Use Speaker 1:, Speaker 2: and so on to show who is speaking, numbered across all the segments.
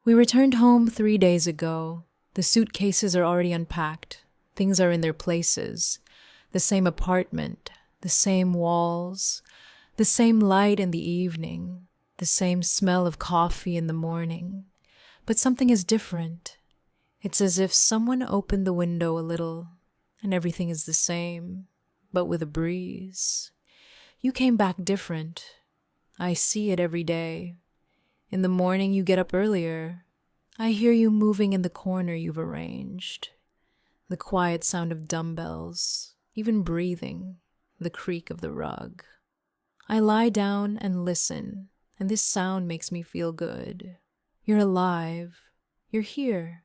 Speaker 1: We returned home 3 days ago. The suitcases are already unpacked. Things are in their places. The same apartment, the same walls, the same light in the evening, the same smell of coffee in the morning. But something is different. It's as if someone opened the window a little, and everything is the same, but with a breeze. You came back different. I see it every day. In the morning, you get up earlier. I hear you moving in the corner you've arranged. The quiet sound of dumbbells, even breathing, the creak of the rug. I lie down and listen, and this sound makes me feel good. You're alive. You're here.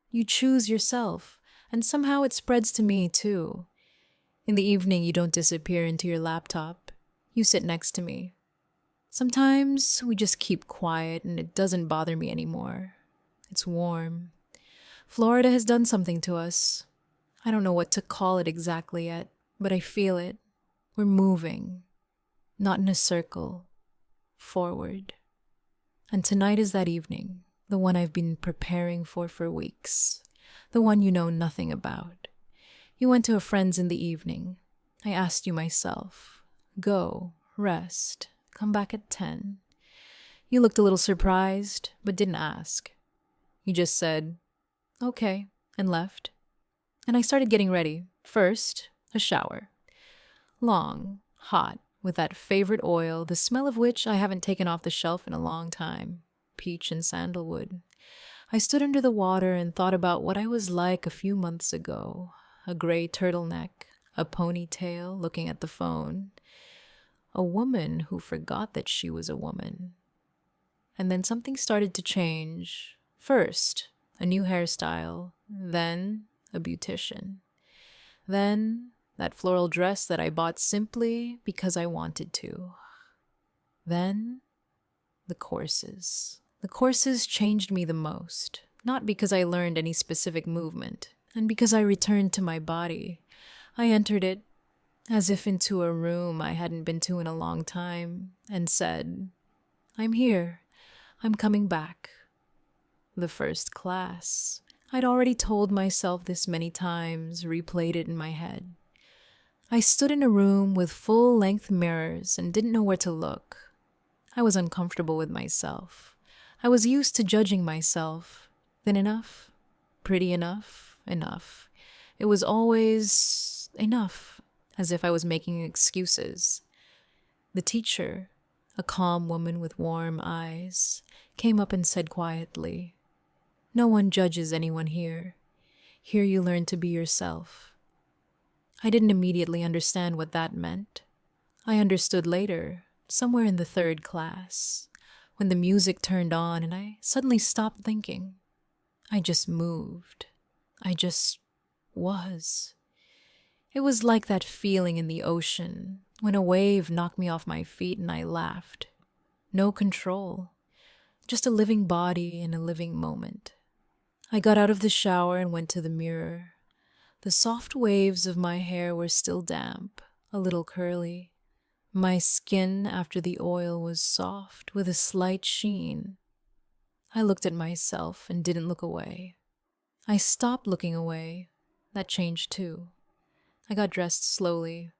Speaker 1: You choose yourself, and somehow it spreads to me, too. In the evening, you don't disappear into your laptop. You sit next to me. Sometimes we just keep quiet and it doesn't bother me anymore. It's warm. Florida has done something to us. I don't know what to call it exactly yet, but I feel it. We're moving. Not in a circle. Forward. And tonight is that evening, the one I've been preparing for weeks. The one you know nothing about. You went to a friend's in the evening. I asked you myself. Go, rest. Come back at 10. You looked a little surprised, but didn't ask. You just said, okay, and left. And I started getting ready. First, a shower. Long, hot, with that favorite oil, the smell of which I haven't taken off the shelf in a long time. Peach and sandalwood. I stood under the water and thought about what I was like a few months ago. A gray turtleneck, a ponytail, looking at the phone. A woman who forgot that she was a woman. And then something started to change. First, a new hairstyle. Then, a beautician. Then, that floral dress that I bought simply because I wanted to. Then, the courses. The courses changed me the most. Not because I learned any specific movement, and because I returned to my body. I entered it as if into a room I hadn't been to in a long time, and said, I'm here. I'm coming back. The first class. I'd already told myself this many times, replayed it in my head. I stood in a room with full-length mirrors and didn't know where to look. I was uncomfortable with myself. I was used to judging myself. Thin enough? Pretty enough? Enough. It was always enough. As if I was making excuses. The teacher, a calm woman with warm eyes, came up and said quietly, no one judges anyone here. Here you learn to be yourself. I didn't immediately understand what that meant. I understood later, somewhere in the third class, when the music turned on and I suddenly stopped thinking. I just moved. I just was. It was like that feeling in the ocean when a wave knocked me off my feet and I laughed. No control. Just a living body in a living moment. I got out of the shower and went to the mirror. The soft waves of my hair were still damp, a little curly. My skin after the oil was soft with a slight sheen. I looked at myself and didn't look away. I stopped looking away. That changed too. I got dressed slowly.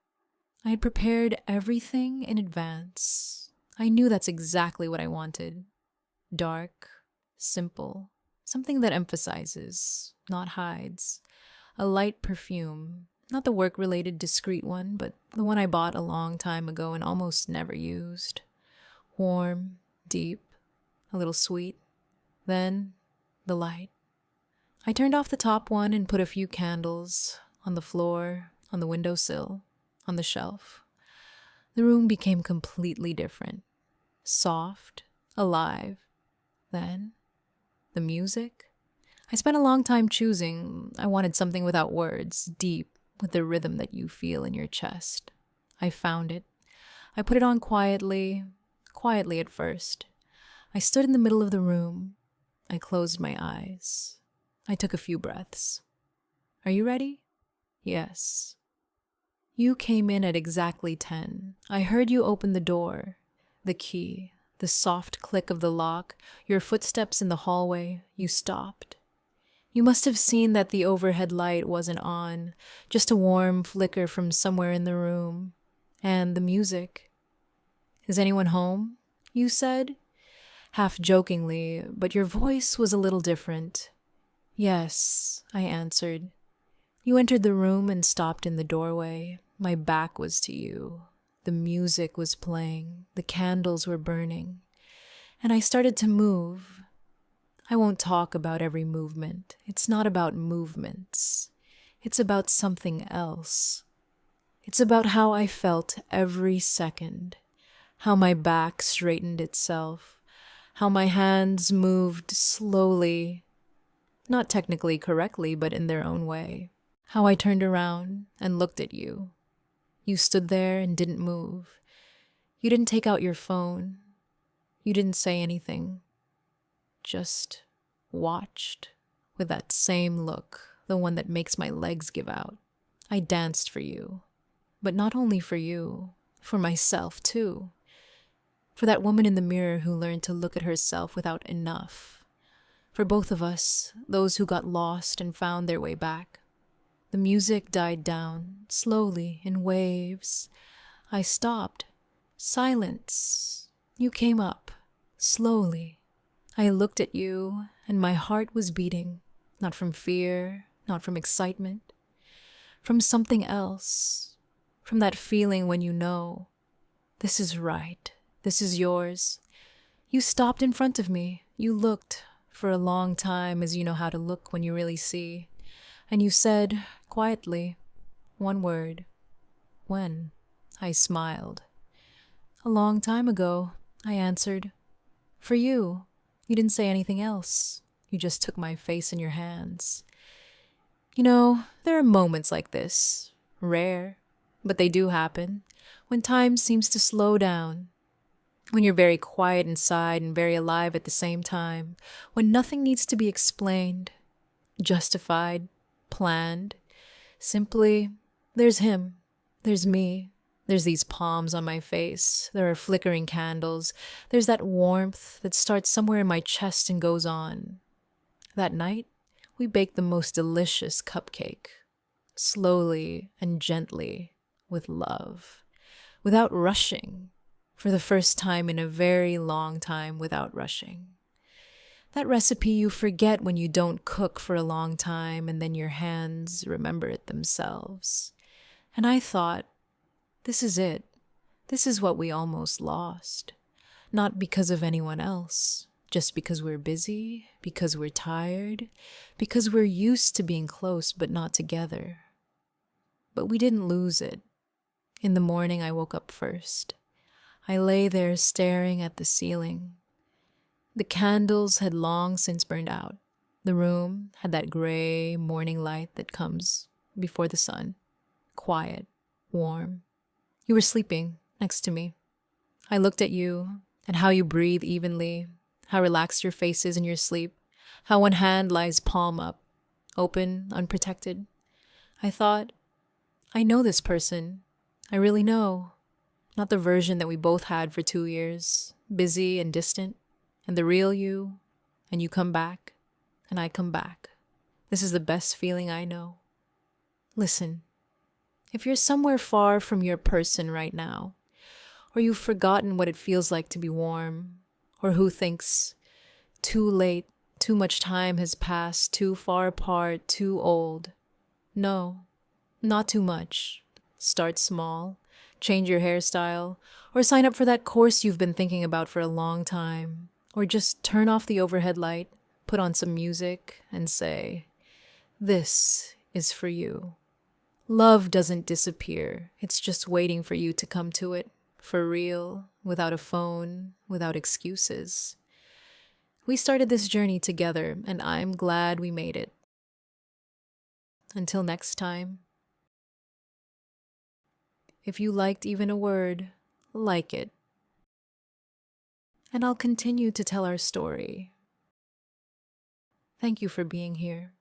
Speaker 1: I had prepared everything in advance. I knew that's exactly what I wanted. Dark, simple, something that emphasizes, not hides. A light perfume, not the work-related discreet one, but the one I bought a long time ago and almost never used. Warm, deep, a little sweet. Then, the light. I turned off the top one and put a few candles on the floor, on the windowsill, on the shelf. The room became completely different. Soft, alive. Then, the music. I spent a long time choosing. I wanted something without words, deep, with the rhythm that you feel in your chest. I found it. I put it on quietly at first. I stood in the middle of the room. I closed my eyes. I took a few breaths. Are you ready? Yes. You came in at exactly 10. I heard you open the door. The key, the soft click of the lock, your footsteps in the hallway, you stopped. You must have seen that the overhead light wasn't on, just a warm flicker from somewhere in the room. And the music. "Is anyone home?" you said, half jokingly, but your voice was a little different. "Yes," I answered. You entered the room and stopped in the doorway. My back was to you. The music was playing. The candles were burning. And I started to move. I won't talk about every movement. It's not about movements. It's about something else. It's about how I felt every second, how my back straightened itself, how my hands moved slowly, not technically correctly, but in their own way, how I turned around and looked at you. You stood there and didn't move. You didn't take out your phone. You didn't say anything. Just watched with that same look, the one that makes my legs give out. I danced for you. But not only for you, for myself too. For that woman in the mirror who learned to look at herself without enough. For both of us, those who got lost and found their way back. The music died down, slowly, in waves. I stopped. Silence. You came up, slowly. I looked at you, and my heart was beating, not from fear, not from excitement, from something else, from that feeling when you know, this is right, this is yours. You stopped in front of me. You looked for a long time, as you know how to look when you really see. And you said, quietly, one word. When? I smiled. A long time ago, I answered. For you. You didn't say anything else. You just took my face in your hands. You know, there are moments like this. Rare, but they do happen. When time seems to slow down. When you're very quiet inside and very alive at the same time. When nothing needs to be explained, justified, planned. Simply, there's him. There's me. There's these palms on my face. There are flickering candles. There's that warmth that starts somewhere in my chest and goes on. That night, we baked the most delicious cupcake. Slowly and gently, with love. Without rushing. For the first time in a very long time, without rushing. That recipe you forget when you don't cook for a long time and then your hands remember it themselves. And I thought, this is it. This is what we almost lost. Not because of anyone else, just because we're busy, because we're tired, because we're used to being close but not together. But we didn't lose it. In the morning, I woke up first. I lay there staring at the ceiling. The candles had long since burned out. The room had that gray morning light that comes before the sun. Quiet, warm. You were sleeping next to me. I looked at you, at how you breathe evenly, how relaxed your face is in your sleep, how one hand lies palm up, open, unprotected. I thought, I know this person. I really know. Not the version that we both had for 2 years, busy and distant. And the real you, and you come back, and I come back. This is the best feeling I know. Listen, if you're somewhere far from your person right now, or you've forgotten what it feels like to be warm, or who thinks, too late, too much time has passed, too far apart, too old. No, not too much. Start small, change your hairstyle, or sign up for that course you've been thinking about for a long time. Or just turn off the overhead light, put on some music, and say, this is for you. Love doesn't disappear. It's just waiting for you to come to it, for real, without a phone, without excuses. We started this journey together, and I'm glad we made it. Until next time. If you liked even a word, like it. And I'll continue to tell our story. Thank you for being here.